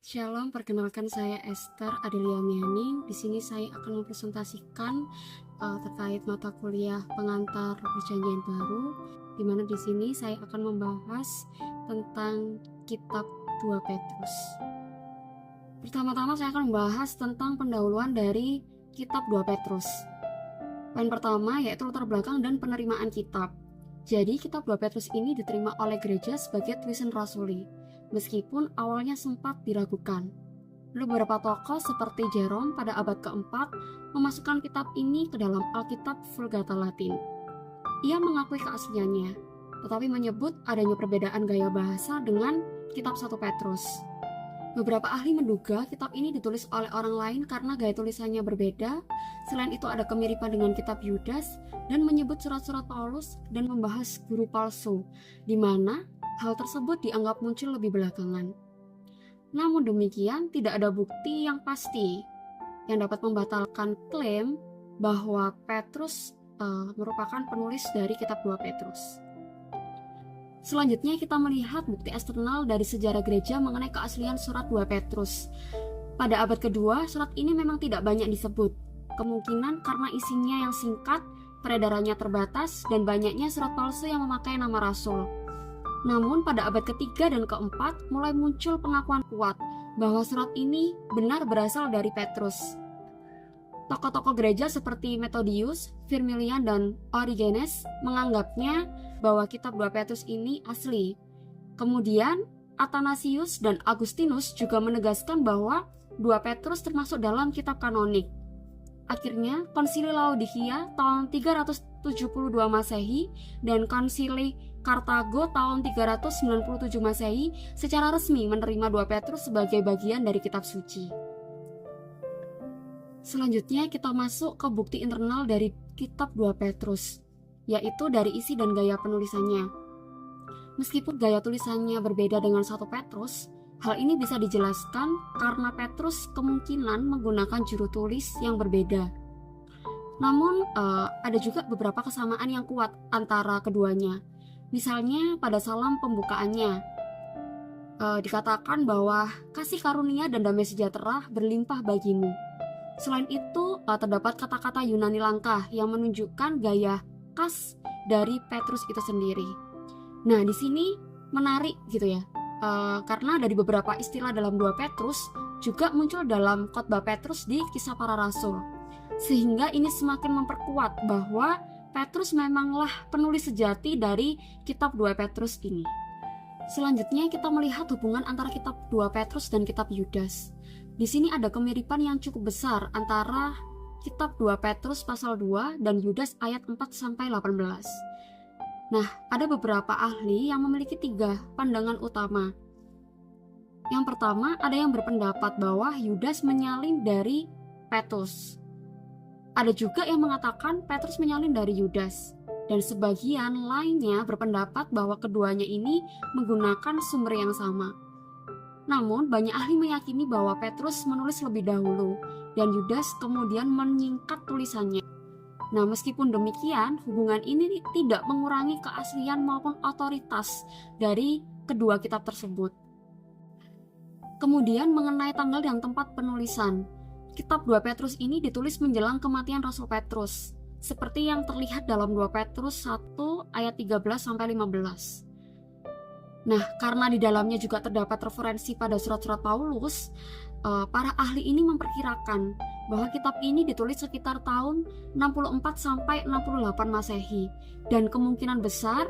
Shalom, perkenalkan saya Esther Adelia Miani. Di sini saya akan mempresentasikan terkait mata kuliah pengantar Perjanjian Baru, di mana di sini saya akan membahas tentang kitab 2 Petrus. Pertama-tama saya akan membahas tentang pendahuluan dari kitab 2 Petrus. Poin pertama yaitu latar belakang dan penerimaan kitab. Jadi kitab 2 Petrus ini diterima oleh gereja sebagai tulisan rasuli, meskipun awalnya sempat diragukan. Beberapa tokoh seperti Jerome pada abad keempat memasukkan kitab ini ke dalam Alkitab Vulgata Latin. Ia mengakui keasliannya, tetapi menyebut adanya perbedaan gaya bahasa dengan kitab 1 Petrus. Beberapa ahli menduga kitab ini ditulis oleh orang lain karena gaya tulisannya berbeda. Selain itu ada kemiripan dengan kitab Yudas dan menyebut surat-surat Paulus dan membahas guru palsu, di mana hal tersebut dianggap muncul lebih belakangan. Namun demikian, tidak ada bukti yang pasti yang dapat membatalkan klaim bahwa Petrus merupakan penulis dari kitab 2 Petrus. Selanjutnya kita melihat bukti eksternal dari sejarah gereja mengenai keaslian surat 2 Petrus. Pada abad kedua, surat ini memang tidak banyak disebut. Kemungkinan karena isinya yang singkat, peredarannya terbatas, dan banyaknya surat palsu yang memakai nama rasul. Namun pada abad ketiga dan keempat mulai muncul pengakuan kuat bahwa surat ini benar berasal dari Petrus. Tokoh-tokoh gereja seperti Methodius, Firmilian, dan Origenes menganggapnya bahwa kitab 2 Petrus ini asli. Kemudian Athanasius dan Agustinus juga menegaskan bahwa 2 Petrus termasuk dalam kitab kanonik. Akhirnya Konsili Laodikia tahun 372 Masehi dan Konsili Kartago tahun 397 Masehi secara resmi menerima 2 Petrus sebagai bagian dari kitab suci. Selanjutnya kita masuk ke bukti internal dari kitab 2 Petrus, yaitu dari isi dan gaya penulisannya. Meskipun gaya tulisannya berbeda dengan 1 Petrus, hal ini bisa dijelaskan karena Petrus kemungkinan menggunakan juru tulis yang berbeda. Namun ada juga beberapa kesamaan yang kuat antara keduanya. Misalnya pada salam pembukaannya, dikatakan bahwa kasih karunia dan damai sejahtera berlimpah bagimu. Selain itu, terdapat kata-kata Yunani langka yang menunjukkan gaya khas dari Petrus itu sendiri. Nah, di sini menarik gitu ya, karena dari beberapa istilah dalam 2 Petrus juga muncul dalam khotbah Petrus di Kisah Para Rasul, sehingga ini semakin memperkuat bahwa Petrus memanglah penulis sejati dari kitab 2 Petrus ini. Selanjutnya kita melihat hubungan antara kitab 2 Petrus dan kitab Yudas. Di sini ada kemiripan yang cukup besar antara kitab 2 Petrus pasal 2 dan Yudas ayat 4-18. Nah, ada beberapa ahli yang memiliki 3 pandangan utama. Yang pertama, ada yang berpendapat bahwa Yudas menyalin dari Petrus. Ada juga yang mengatakan Petrus menyalin dari Yudas. Dan sebagian lainnya berpendapat bahwa keduanya ini menggunakan sumber yang sama. Namun, banyak ahli meyakini bahwa Petrus menulis lebih dahulu dan Yudas kemudian menyingkat tulisannya. Nah, meskipun demikian, hubungan ini tidak mengurangi keaslian maupun otoritas dari kedua kitab tersebut. Kemudian mengenai tanggal dan tempat penulisan, kitab 2 Petrus ini ditulis menjelang kematian Rasul Petrus, seperti yang terlihat dalam 2 Petrus 1 ayat 13-15. Nah, karena di dalamnya juga terdapat referensi pada surat-surat Paulus, para ahli ini memperkirakan bahwa kitab ini ditulis sekitar tahun 64-68 Masehi, dan kemungkinan besar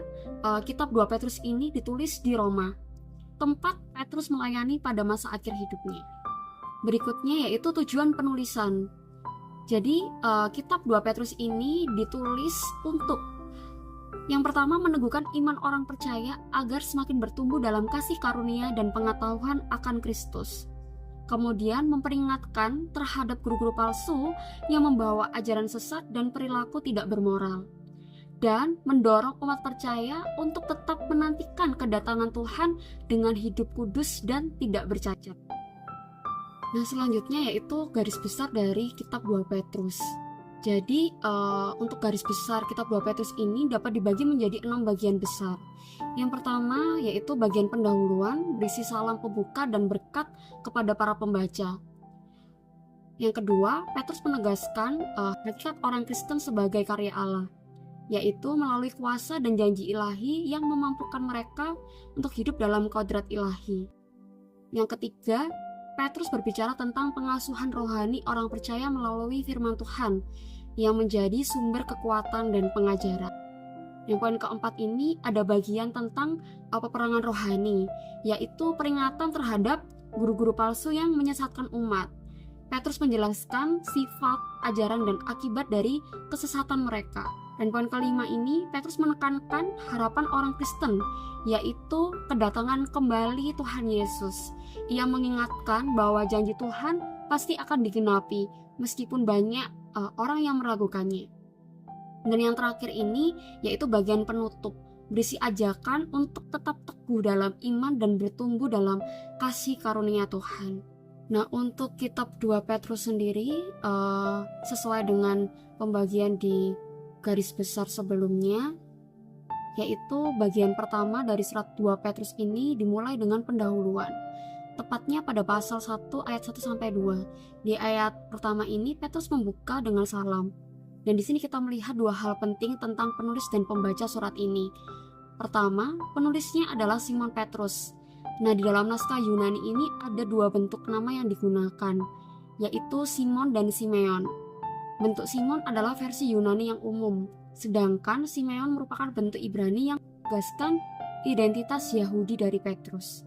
kitab 2 Petrus ini ditulis di Roma, tempat Petrus melayani pada masa akhir hidupnya. Berikutnya yaitu tujuan penulisan. Jadi, kitab 2 Petrus ini ditulis untuk yang pertama, meneguhkan iman orang percaya agar semakin bertumbuh dalam kasih karunia dan pengetahuan akan Kristus. Kemudian memperingatkan terhadap guru-guru palsu yang membawa ajaran sesat dan perilaku tidak bermoral. Dan mendorong umat percaya untuk tetap menantikan kedatangan Tuhan dengan hidup kudus dan tidak bercacat. Nah, selanjutnya yaitu garis besar dari kitab 2 Petrus. Jadi untuk garis besar kitab 2 Petrus ini dapat dibagi menjadi 6 bagian besar. Yang pertama yaitu bagian pendahuluan, berisi salam pembuka dan berkat kepada para pembaca. Yang kedua, Petrus menegaskan hakikat orang Kristen sebagai karya Allah, yaitu melalui kuasa dan janji ilahi yang memampukan mereka untuk hidup dalam kodrat ilahi. Yang ketiga, Petrus berbicara tentang pengasuhan rohani orang percaya melalui firman Tuhan yang menjadi sumber kekuatan dan pengajaran. Yang poin keempat ini ada bagian tentang peperangan rohani, yaitu peringatan terhadap guru-guru palsu yang menyesatkan umat. Petrus menjelaskan sifat, ajaran, dan akibat dari kesesatan mereka. Dan poin kelima ini, Petrus menekankan harapan orang Kristen, yaitu kedatangan kembali Tuhan Yesus. Ia mengingatkan bahwa janji Tuhan pasti akan digenapi, meskipun banyak orang yang meragukannya. Dan yang terakhir ini, yaitu bagian penutup, berisi ajakan untuk tetap teguh dalam iman dan bertumbuh dalam kasih karunia Tuhan. Nah, untuk kitab 2 Petrus sendiri, sesuai dengan pembagian di garis besar sebelumnya, yaitu bagian pertama dari surat 2 Petrus ini dimulai dengan pendahuluan, tepatnya pada pasal 1 ayat 1-2. Di ayat pertama ini Petrus membuka dengan salam. Dan di sini kita melihat dua hal penting tentang penulis dan pembaca surat ini. Pertama, penulisnya adalah Simon Petrus. Nah, di dalam naskah Yunani ini ada dua bentuk nama yang digunakan, yaitu Simon dan Simeon. Bentuk Simon adalah versi Yunani yang umum, sedangkan Simeon merupakan bentuk Ibrani yang menegaskan identitas Yahudi dari Petrus.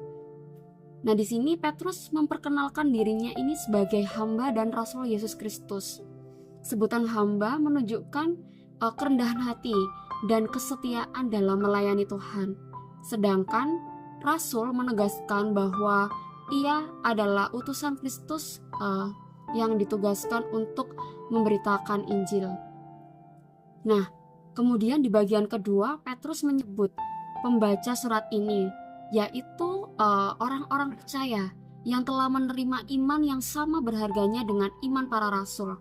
Nah, di sini Petrus memperkenalkan dirinya ini sebagai hamba dan rasul Yesus Kristus. Sebutan hamba menunjukkan kerendahan hati dan kesetiaan dalam melayani Tuhan. Sedangkan rasul menegaskan bahwa ia adalah utusan Kristus yang ditugaskan untuk memberitakan Injil. Nah, kemudian di bagian kedua Petrus menyebut pembaca surat ini, yaitu orang-orang percaya yang telah menerima iman yang sama berharganya dengan iman para rasul.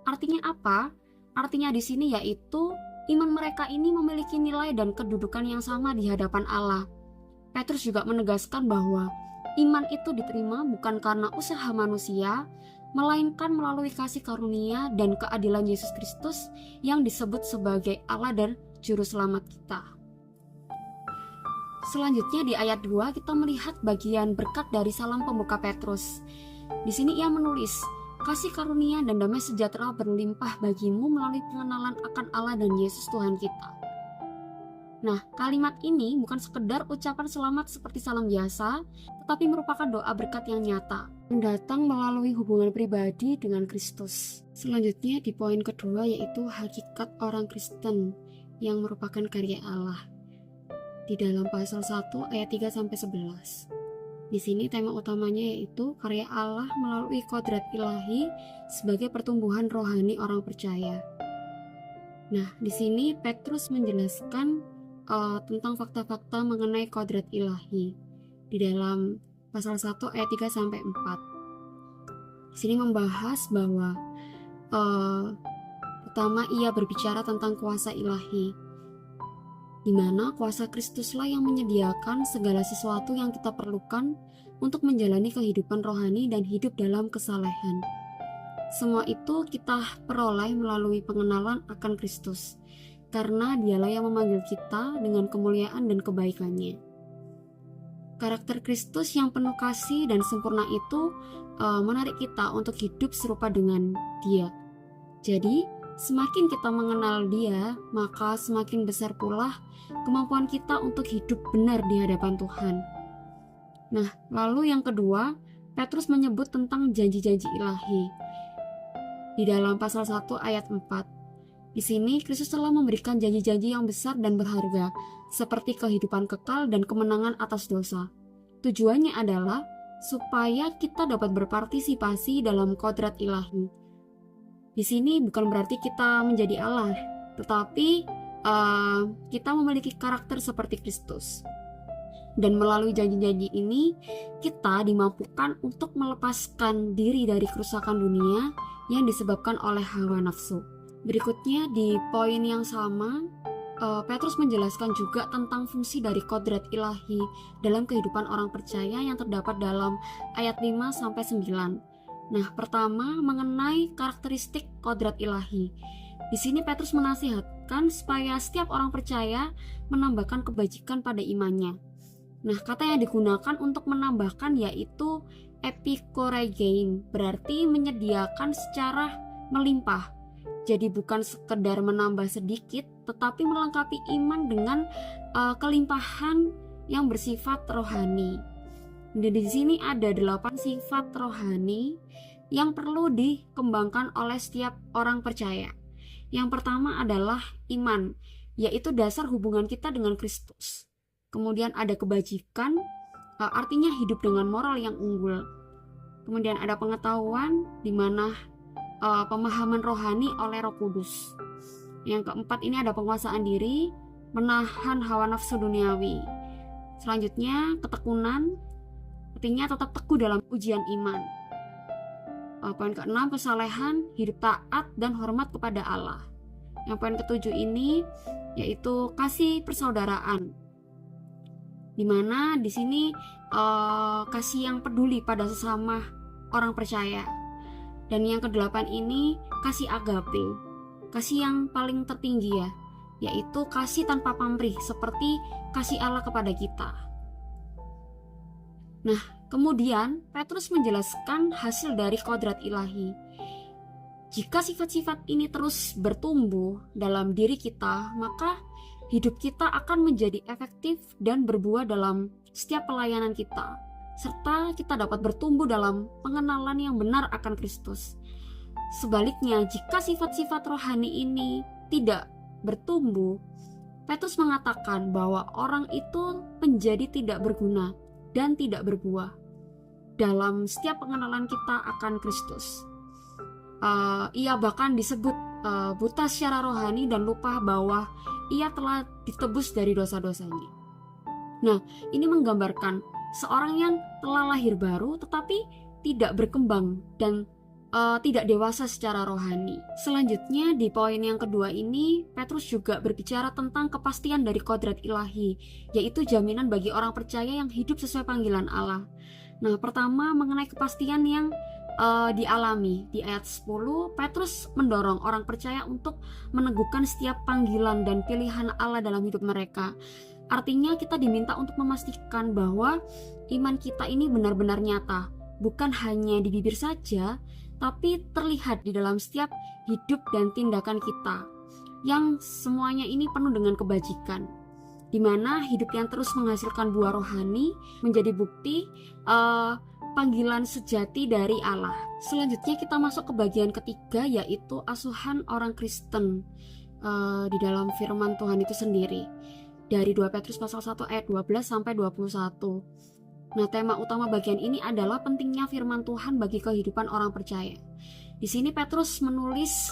Artinya apa? Artinya di sini yaitu iman mereka ini memiliki nilai dan kedudukan yang sama di hadapan Allah. Petrus juga menegaskan bahwa iman itu diterima bukan karena usaha manusia, melainkan melalui kasih karunia dan keadilan Yesus Kristus yang disebut sebagai Allah dan Juru Selamat kita. Selanjutnya di ayat 2 kita melihat bagian berkat dari salam pembuka Petrus. Di sini ia menulis, kasih karunia dan damai sejahtera berlimpah bagimu melalui pengenalan akan Allah dan Yesus Tuhan kita. Nah, kalimat ini bukan sekedar ucapan selamat seperti salam biasa, tetapi merupakan doa berkat yang nyata, yang datang melalui hubungan pribadi dengan Kristus. Selanjutnya di poin kedua yaitu hakikat orang Kristen yang merupakan karya Allah. Di dalam pasal 1 ayat 3-11. Di sini tema utamanya yaitu karya Allah melalui kodrat ilahi sebagai pertumbuhan rohani orang percaya. Nah, di sini Petrus menjelaskan tentang fakta-fakta mengenai kodrat ilahi di dalam pasal 1 ayat 3-4. Di sini membahas bahwa pertama ia berbicara tentang kuasa ilahi, di mana kuasa Kristuslah yang menyediakan segala sesuatu yang kita perlukan untuk menjalani kehidupan rohani dan hidup dalam kesalehan. Semua itu kita peroleh melalui pengenalan akan Kristus, karena dialah yang memanggil kita dengan kemuliaan dan kebaikannya. Karakter Kristus yang penuh kasih dan sempurna itu menarik kita untuk hidup serupa dengan Dia. Jadi, semakin kita mengenal Dia, maka semakin besar pula kemampuan kita untuk hidup benar di hadapan Tuhan. Nah, lalu yang kedua, Petrus menyebut tentang janji-janji ilahi. Di dalam pasal 1 ayat 4. Di sini Kristus telah memberikan janji-janji yang besar dan berharga, seperti kehidupan kekal dan kemenangan atas dosa. Tujuannya adalah supaya kita dapat berpartisipasi dalam kodrat ilahi. Di sini bukan berarti kita menjadi Allah, tetapi kita memiliki karakter seperti Kristus. Dan melalui janji-janji ini, kita dimampukan untuk melepaskan diri dari kerusakan dunia yang disebabkan oleh hawa nafsu. Berikutnya di poin yang sama, Petrus menjelaskan juga tentang fungsi dari kodrat ilahi dalam kehidupan orang percaya yang terdapat dalam ayat 5-9. Nah, pertama mengenai karakteristik kodrat ilahi. Di sini Petrus menasihatkan supaya setiap orang percaya menambahkan kebajikan pada imannya. Nah, kata yang digunakan untuk menambahkan yaitu epikoregein, berarti menyediakan secara melimpah. Jadi bukan sekedar menambah sedikit, tetapi melengkapi iman dengan kelimpahan yang bersifat rohani. Dan di sini ada 8 sifat rohani yang perlu dikembangkan oleh setiap orang percaya. Yang pertama adalah iman, yaitu dasar hubungan kita dengan Kristus. Kemudian ada kebajikan, artinya hidup dengan moral yang unggul. Kemudian ada pengetahuan, di mana pemahaman rohani oleh Roh Kudus. Yang keempat ini ada penguasaan diri, menahan hawa nafsu duniawi. Selanjutnya ketekunan, artinya tetap teguh dalam ujian iman. Poin keenam kesalehan, hidup taat dan hormat kepada Allah. Yang poin ketujuh ini yaitu kasih persaudaraan, dimana di sini kasih yang peduli pada sesama orang percaya. Dan yang kedelapan ini kasih agape, kasih yang paling tertinggi ya, yaitu kasih tanpa pamrih seperti kasih Allah kepada kita. Nah, kemudian Petrus menjelaskan hasil dari kodrat ilahi. Jika sifat-sifat ini terus bertumbuh dalam diri kita, maka hidup kita akan menjadi efektif dan berbuah dalam setiap pelayanan kita, serta kita dapat bertumbuh dalam pengenalan yang benar akan Kristus. Sebaliknya, jika sifat-sifat rohani ini tidak bertumbuh, Petrus mengatakan bahwa orang itu menjadi tidak berguna dan tidak berbuah dalam setiap pengenalan kita akan Kristus. Ia bahkan disebut buta secara rohani dan lupa bahwa ia telah ditebus dari dosa-dosanya. Nah, ini menggambarkan seorang yang telah lahir baru tetapi tidak berkembang dan tidak dewasa secara rohani. Selanjutnya di poin yang kedua ini, Petrus juga berbicara tentang kepastian dari kodrat ilahi, yaitu jaminan bagi orang percaya yang hidup sesuai panggilan Allah. Nah, pertama mengenai kepastian yang dialami. Di ayat 10, Petrus mendorong orang percaya untuk meneguhkan setiap panggilan dan pilihan Allah dalam hidup mereka. Artinya kita diminta untuk memastikan bahwa iman kita ini benar-benar nyata, bukan hanya di bibir saja, tapi terlihat di dalam setiap hidup dan tindakan kita, yang semuanya ini penuh dengan kebajikan, di mana hidup yang terus menghasilkan buah rohani menjadi bukti panggilan sejati dari Allah. Selanjutnya kita masuk ke bagian ketiga, yaitu asuhan orang Kristen di dalam firman Tuhan itu sendiri. Dari 2 Petrus pasal 1 ayat 12 sampai 21. Nah, tema utama bagian ini adalah pentingnya firman Tuhan bagi kehidupan orang percaya. Di sini Petrus menulis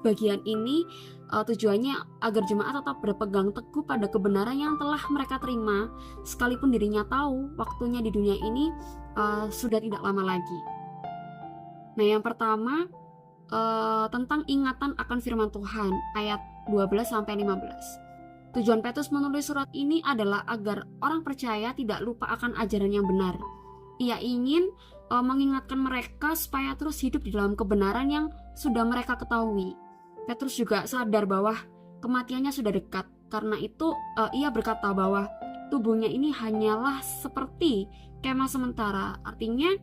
bagian ini tujuannya agar jemaat tetap berpegang teguh pada kebenaran yang telah mereka terima, sekalipun dirinya tahu waktunya di dunia ini sudah tidak lama lagi. Nah, yang pertama tentang ingatan akan firman Tuhan, ayat 12 sampai 15. Tujuan Petrus menulis surat ini adalah agar orang percaya tidak lupa akan ajaran yang benar. Ia ingin mengingatkan mereka supaya terus hidup di dalam kebenaran yang sudah mereka ketahui. Petrus juga sadar bahwa kematiannya sudah dekat. Karena itu ia berkata bahwa tubuhnya ini hanyalah seperti kemah sementara. Artinya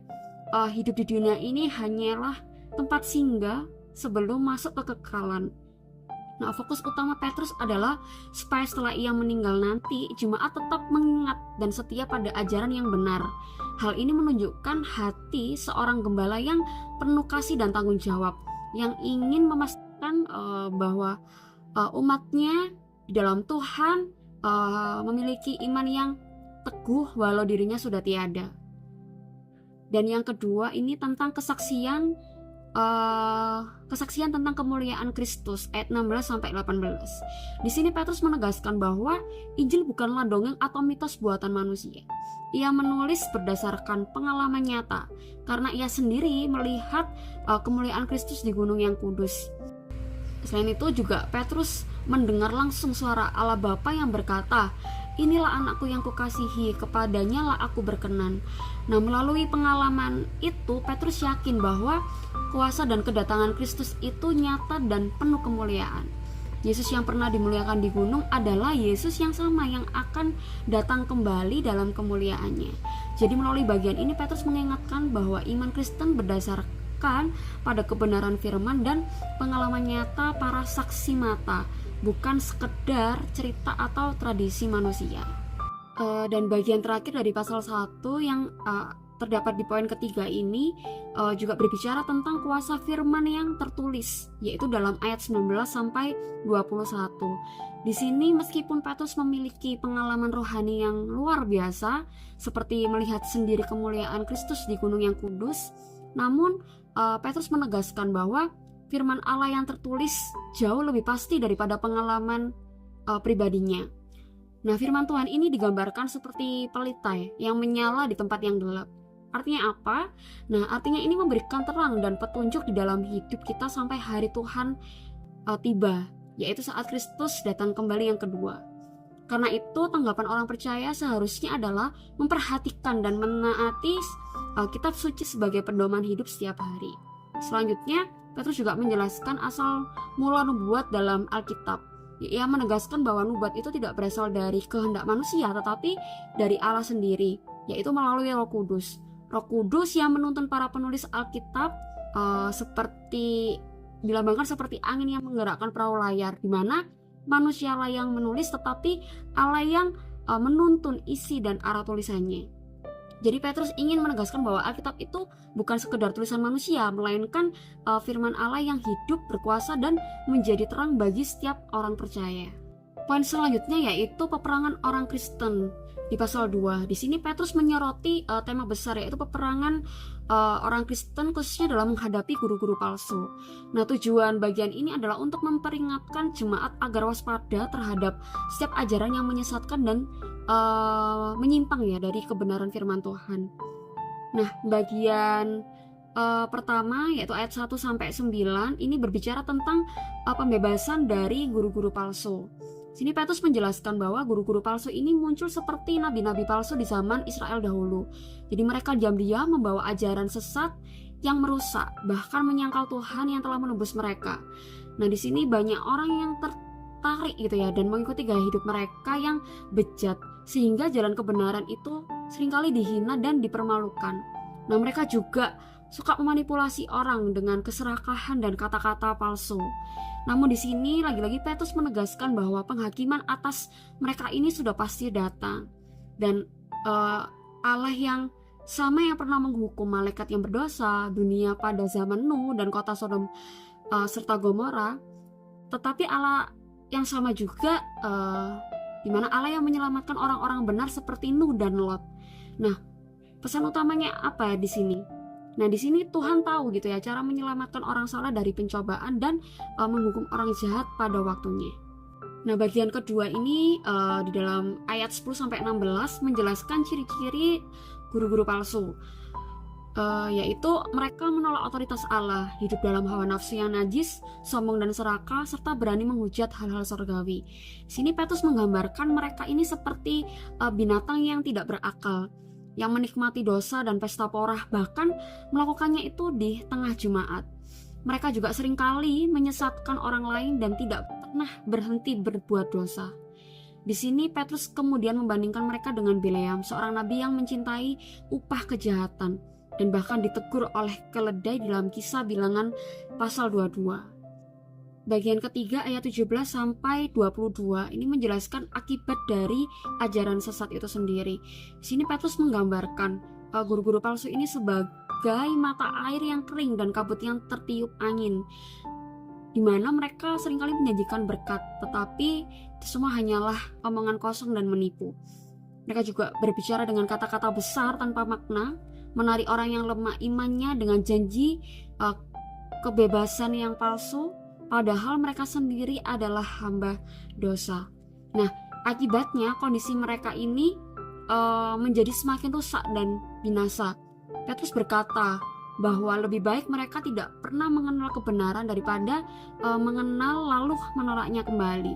hidup di dunia ini hanyalah tempat singgah sebelum masuk ke kekekalan. Nah, fokus utama Petrus adalah supaya setelah ia meninggal nanti, jemaat tetap mengingat dan setia pada ajaran yang benar. Hal ini menunjukkan hati seorang gembala yang penuh kasih dan tanggung jawab, yang ingin memastikan bahwa umatnya di dalam Tuhan memiliki iman yang teguh walau dirinya sudah tiada. Dan yang kedua ini tentang kesaksian kesaksian tentang kemuliaan Kristus ayat 16 sampai 18. Di sini Petrus menegaskan bahwa Injil bukanlah dongeng atau mitos buatan manusia. Ia menulis berdasarkan pengalaman nyata karena ia sendiri melihat kemuliaan Kristus di gunung yang kudus. Selain itu juga Petrus mendengar langsung suara Allah Bapa yang berkata, "Inilah anakku yang kukasihi, kepadanya lah aku berkenan." Nah, melalui pengalaman itu Petrus yakin bahwa kuasa dan kedatangan Kristus itu nyata dan penuh kemuliaan. Yesus yang pernah dimuliakan di gunung adalah Yesus yang sama yang akan datang kembali dalam kemuliaannya. Jadi melalui bagian ini Petrus mengingatkan bahwa iman Kristen berdasarkan pada kebenaran firman dan pengalaman nyata para saksi mata, bukan sekedar cerita atau tradisi manusia. Dan bagian terakhir dari pasal 1 yang terdapat di poin ketiga ini juga berbicara tentang kuasa firman yang tertulis, yaitu dalam ayat 19 sampai 21. Di sini meskipun Petrus memiliki pengalaman rohani yang luar biasa seperti melihat sendiri kemuliaan Kristus di gunung yang kudus, namun Petrus menegaskan bahwa firman Allah yang tertulis jauh lebih pasti daripada pengalaman pribadinya. Nah, firman Tuhan ini digambarkan seperti pelisai yang menyala di tempat yang gelap. Artinya apa? Nah, artinya ini memberikan terang dan petunjuk di dalam hidup kita sampai hari Tuhan tiba, yaitu saat Kristus datang kembali yang kedua. Karena itu tanggapan orang percaya seharusnya adalah memperhatikan dan menaati kitab suci sebagai pedoman hidup setiap hari. Selanjutnya, Petrus juga menjelaskan asal mula nubuat dalam Alkitab. Ia menegaskan bahwa nubuat itu tidak berasal dari kehendak manusia, tetapi dari Allah sendiri, yaitu melalui Roh Kudus. Roh Kudus yang menuntun para penulis Alkitab seperti dilambangkan seperti angin yang menggerakkan perahu layar, di mana manusialah yang menulis tetapi Allah yang menuntun isi dan arah tulisannya. Jadi Petrus ingin menegaskan bahwa Alkitab itu bukan sekedar tulisan manusia, melainkan firman Allah yang hidup, berkuasa, dan menjadi terang bagi setiap orang percaya. Poin selanjutnya yaitu peperangan orang Kristen di pasal 2. Di sini Petrus menyoroti tema besar, yaitu peperangan orang Kristen khususnya dalam menghadapi guru-guru palsu. Nah, tujuan bagian ini adalah untuk memperingatkan jemaat agar waspada terhadap setiap ajaran yang menyesatkan dan menyimpang ya dari kebenaran firman Tuhan. Nah, bagian pertama yaitu ayat 1 sampai 9 ini berbicara tentang pembebasan dari guru-guru palsu. Sini Petrus menjelaskan bahwa guru-guru palsu ini muncul seperti nabi-nabi palsu di zaman Israel dahulu. Jadi mereka diam-diam membawa ajaran sesat yang merusak, bahkan menyangkal Tuhan yang telah menebus mereka. Nah, di sini banyak orang yang tertarik gitu ya dan mengikuti gaya hidup mereka yang bejat, sehingga jalan kebenaran itu seringkali dihina dan dipermalukan. Nah, mereka juga suka memanipulasi orang dengan keserakahan dan kata-kata palsu. Namun di sini lagi-lagi Petrus menegaskan bahwa penghakiman atas mereka ini sudah pasti datang, dan Allah yang sama yang pernah menghukum malaikat yang berdosa, dunia pada zaman Nuh dan kota Sodom serta Gomora, tetapi Allah yang sama juga di mana Allah yang menyelamatkan orang-orang benar seperti Nuh dan Lot. Nah, pesan utamanya apa di sini? Nah, di sini Tuhan tahu gitu ya cara menyelamatkan orang salah dari pencobaan dan menghukum orang jahat pada waktunya. Nah, bagian kedua ini di dalam ayat 10 sampai 16 menjelaskan ciri-ciri guru-guru palsu. Yaitu mereka menolak otoritas Allah, hidup dalam hawa nafsu yang najis, sombong dan serakah, serta berani menghujat hal-hal surgawi. Sini Petrus menggambarkan mereka ini seperti binatang yang tidak berakal, yang menikmati dosa dan pesta porah, bahkan melakukannya itu di tengah jemaat. Mereka juga seringkali menyesatkan orang lain dan tidak pernah berhenti berbuat dosa. Di sini Petrus kemudian membandingkan mereka dengan Bileam, seorang nabi yang mencintai upah kejahatan dan bahkan ditegur oleh keledai dalam Kisah Bilangan pasal 22. Bagian ketiga ayat 17 sampai 22 ini menjelaskan akibat dari ajaran sesat itu sendiri. Di sini Petrus menggambarkan guru-guru palsu ini sebagai mata air yang kering dan kabut yang tertiup angin, di mana mereka seringkali menjanjikan berkat, tetapi itu semua hanyalah omongan kosong dan menipu. Mereka juga berbicara dengan kata-kata besar tanpa makna, menarik orang yang lemah imannya dengan janji kebebasan yang palsu, padahal mereka sendiri adalah hamba dosa. Nah, akibatnya kondisi mereka ini menjadi semakin rusak dan binasa. Petrus berkata bahwa lebih baik mereka tidak pernah mengenal kebenaran daripada mengenal lalu menolaknya kembali.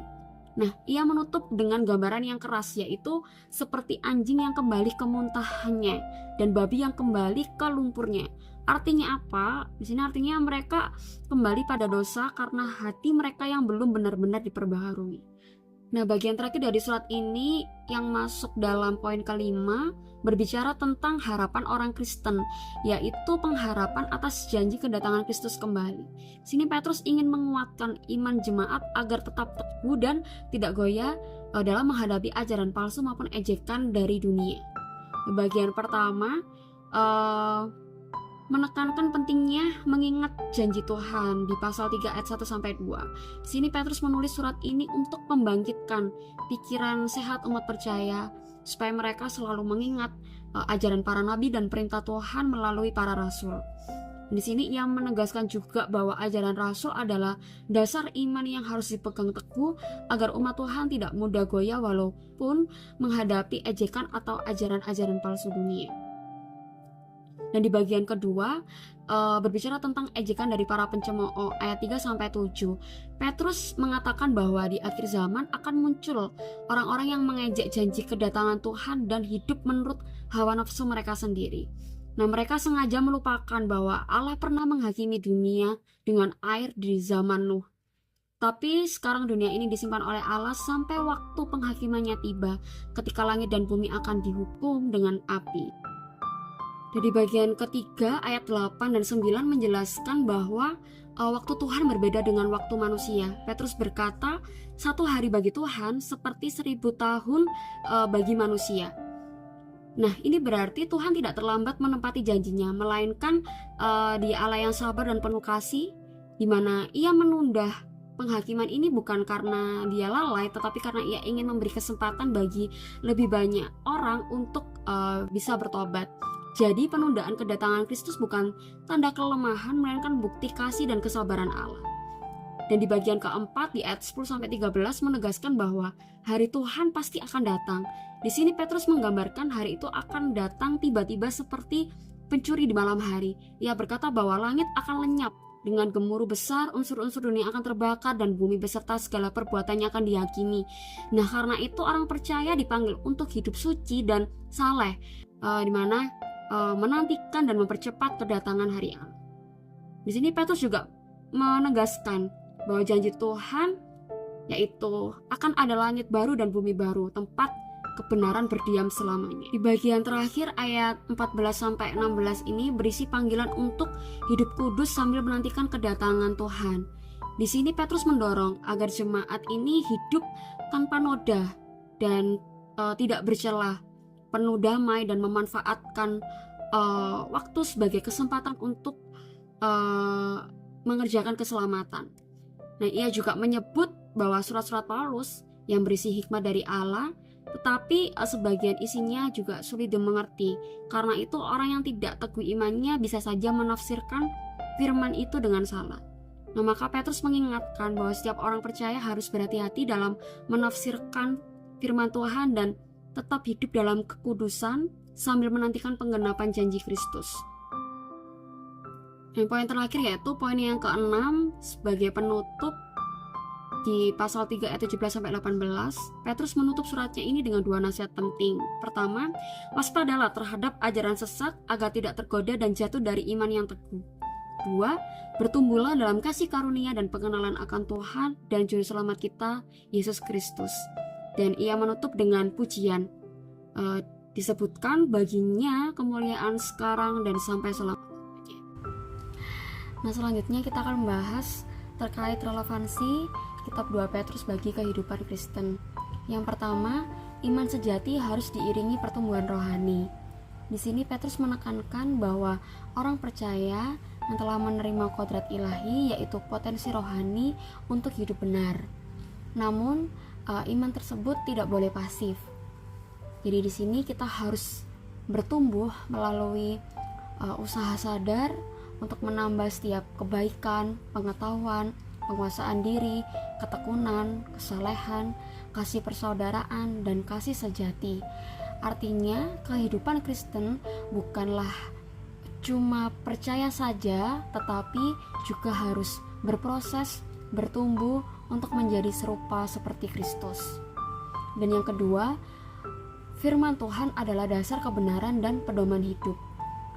Nah, ia menutup dengan gambaran yang keras, yaitu seperti anjing yang kembali ke muntahannya dan babi yang kembali ke lumpurnya. Artinya apa? Di sini artinya mereka kembali pada dosa karena hati mereka yang belum benar-benar diperbaharui. Nah, bagian terakhir dari surat ini yang masuk dalam poin kelima berbicara tentang harapan orang Kristen, yaitu pengharapan atas janji kedatangan Kristus kembali. Sini Petrus ingin menguatkan iman jemaat agar tetap teguh dan tidak goyah dalam menghadapi ajaran palsu maupun ejekan dari dunia. Di bagian pertama menekankan pentingnya mengingat janji Tuhan di pasal 3 ayat 1 sampai 2. Di sini Petrus menulis surat ini untuk membangkitkan pikiran sehat umat percaya supaya mereka selalu mengingat ajaran para nabi dan perintah Tuhan melalui para rasul. Di sini ia menegaskan juga bahwa ajaran rasul adalah dasar iman yang harus dipegang teguh agar umat Tuhan tidak mudah goyah walaupun menghadapi ejekan atau ajaran-ajaran palsu dunia. Dan di bagian kedua berbicara tentang ejekan dari para pencemooh ayat 3-7. Petrus mengatakan bahwa di akhir zaman akan muncul orang-orang yang mengejek janji kedatangan Tuhan dan hidup menurut hawa nafsu mereka sendiri. Nah, mereka sengaja melupakan bahwa Allah pernah menghakimi dunia dengan air di zaman Nuh. Tapi sekarang dunia ini disimpan oleh Allah sampai waktu penghakimannya tiba, ketika langit dan bumi akan dihukum dengan api. Jadi bagian ketiga ayat 8 dan 9 menjelaskan bahwa waktu Tuhan berbeda dengan waktu manusia. Petrus berkata, 1 hari bagi Tuhan seperti 1000 tahun bagi manusia. Nah, ini berarti Tuhan tidak terlambat menepati janjinya, melainkan Dia Allah yang sabar dan penuh kasih, di mana Ia menunda penghakiman ini bukan karena Dia lalai, tetapi karena Ia ingin memberi kesempatan bagi lebih banyak orang untuk bisa bertobat. Jadi penundaan kedatangan Kristus bukan tanda kelemahan, melainkan bukti kasih dan kesabaran Allah. Dan di bagian keempat di ayat 10-13 menegaskan bahwa hari Tuhan pasti akan datang. Di sini Petrus menggambarkan hari itu akan datang tiba-tiba seperti pencuri di malam hari. Ia berkata bahwa langit akan lenyap dengan gemuruh besar, unsur-unsur dunia akan terbakar dan bumi beserta segala perbuatannya akan dihakimi. Nah, karena itu orang percaya dipanggil untuk hidup suci dan saleh, di mana menantikan dan mempercepat kedatangan hari Allah. Di sini Petrus juga menegaskan bahwa janji Tuhan yaitu akan ada langit baru dan bumi baru, tempat kebenaran berdiam selamanya. Di bagian terakhir ayat 14-16 ini berisi panggilan untuk hidup kudus sambil menantikan kedatangan Tuhan. Di sini Petrus mendorong agar jemaat ini hidup tanpa noda dan tidak bercelah, penuh damai dan memanfaatkan waktu sebagai kesempatan untuk mengerjakan keselamatan. Nah, ia juga menyebut bahwa surat-surat Paulus yang berisi hikmat dari Allah, tetapi sebagian isinya juga sulit dimengerti. Karena itu orang yang tidak teguh imannya bisa saja menafsirkan firman itu dengan salah. Nah, maka Petrus mengingatkan bahwa setiap orang percaya harus berhati-hati dalam menafsirkan firman Tuhan dan tetap hidup dalam kekudusan sambil menantikan penggenapan janji Kristus. Dan poin terakhir yaitu poin yang ke-6 sebagai penutup di pasal 3 ayat 17-18, Petrus menutup suratnya ini dengan 2 nasihat penting. Pertama, waspadalah terhadap ajaran sesat agar tidak tergoda dan jatuh dari iman yang teguh. 2, bertumbuhlah dalam kasih karunia dan pengenalan akan Tuhan dan Juru Selamat kita, Yesus Kristus. Dan ia menutup dengan pujian. Disebutkan baginya kemuliaan sekarang dan sampai selama-lamanya. Nah, selanjutnya kita akan membahas terkait relevansi kitab 2 Petrus bagi kehidupan Kristen. Yang pertama, iman sejati harus diiringi pertumbuhan rohani. Di sini Petrus menekankan bahwa orang percaya yang telah menerima kodrat ilahi, yaitu potensi rohani untuk hidup benar. Namun, iman tersebut tidak boleh pasif. Jadi di sini kita harus bertumbuh melalui usaha sadar, untuk menambah setiap kebaikan, pengetahuan, penguasaan diri, ketekunan, kesalehan, kasih persaudaraan, dan kasih sejati. Artinya, kehidupan Kristen bukanlah cuma percaya saja, tetapi juga harus berproses, bertumbuh untuk menjadi serupa seperti Kristus. Dan yang kedua, firman Tuhan adalah dasar kebenaran dan pedoman hidup.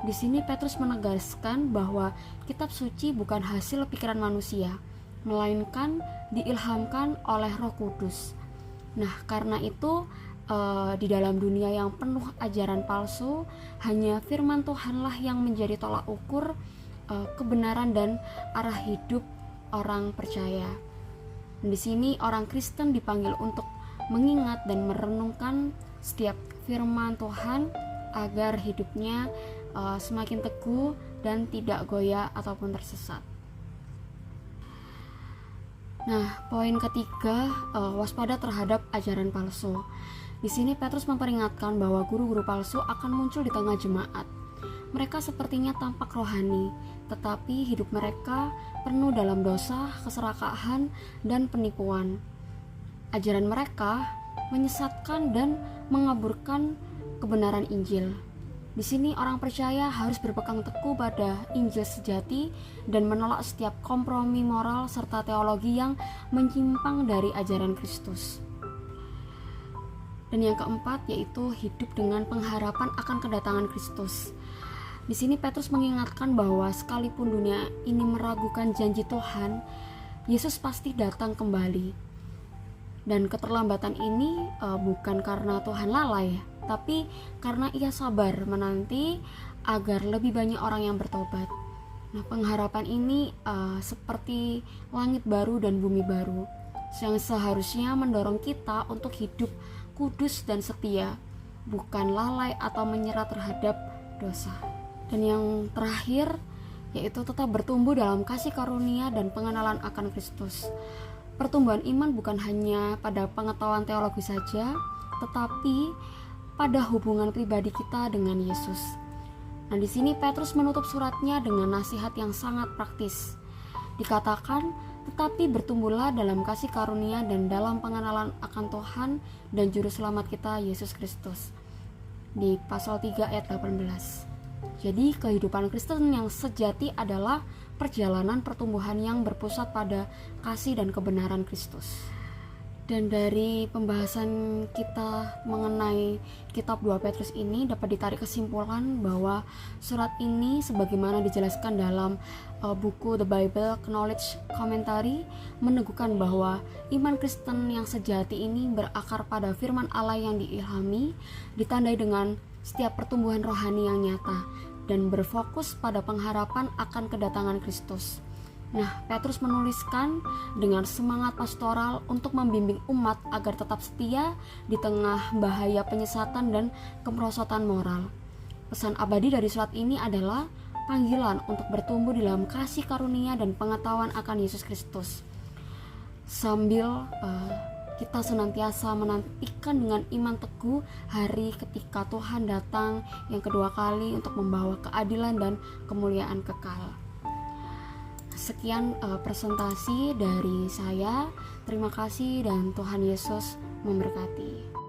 Di sini Petrus menegaskan bahwa kitab suci bukan hasil pikiran manusia, melainkan diilhamkan oleh Roh Kudus. Nah, karena itu di dalam dunia yang penuh ajaran palsu, hanya firman Tuhanlah yang menjadi tolak ukur kebenaran dan arah hidup orang percaya. Dan di sini orang Kristen dipanggil untuk mengingat dan merenungkan setiap firman Tuhan agar hidupnya semakin teguh dan tidak goyah ataupun tersesat. Nah, poin ketiga, waspada terhadap ajaran palsu. Di sini Petrus memperingatkan bahwa guru-guru palsu akan muncul di tengah jemaat. Mereka sepertinya tampak rohani, tetapi hidup mereka penuh dalam dosa, keserakahan, dan penipuan. Ajaran mereka menyesatkan dan mengaburkan kebenaran Injil. Di sini orang percaya harus berpegang teguh pada Injil sejati dan menolak setiap kompromi moral serta teologi yang menyimpang dari ajaran Kristus. Dan yang keempat yaitu hidup dengan pengharapan akan kedatangan Kristus. Di sini Petrus mengingatkan bahwa sekalipun dunia ini meragukan janji Tuhan, Yesus pasti datang kembali. Dan keterlambatan ini bukan karena Tuhan lalai, tapi karena Ia sabar menanti agar lebih banyak orang yang bertobat. Nah, pengharapan ini seperti langit baru dan bumi baru, yang seharusnya mendorong kita untuk hidup kudus dan setia, bukan lalai atau menyerah terhadap dosa. Dan yang terakhir yaitu tetap bertumbuh dalam kasih karunia dan pengenalan akan Kristus. Pertumbuhan iman bukan hanya pada pengetahuan teologi saja, tetapi pada hubungan pribadi kita dengan Yesus. Nah, di sini Petrus menutup suratnya dengan nasihat yang sangat praktis. Dikatakan, tetapi bertumbuhlah dalam kasih karunia dan dalam pengenalan akan Tuhan dan Juru Selamat kita, Yesus Kristus. Di pasal 3 ayat 18. Jadi kehidupan Kristen yang sejati adalah perjalanan pertumbuhan yang berpusat pada kasih dan kebenaran Kristus. Dan dari pembahasan kita mengenai kitab 2 Petrus ini dapat ditarik kesimpulan bahwa surat ini sebagaimana dijelaskan dalam buku The Bible Knowledge Commentary meneguhkan bahwa iman Kristen yang sejati ini berakar pada firman Allah yang diilhami, ditandai dengan setiap pertumbuhan rohani yang nyata dan berfokus pada pengharapan akan kedatangan Kristus. Nah, Petrus menuliskan dengan semangat pastoral untuk membimbing umat agar tetap setia di tengah bahaya penyesatan dan kemerosotan moral. Pesan abadi dari surat ini adalah panggilan untuk bertumbuh di dalam kasih karunia dan pengetahuan akan Yesus Kristus. Sambil kita senantiasa menantikan dengan iman teguh hari ketika Tuhan datang yang kedua kali untuk membawa keadilan dan kemuliaan kekal. Sekian presentasi dari saya. Terima kasih dan Tuhan Yesus memberkati.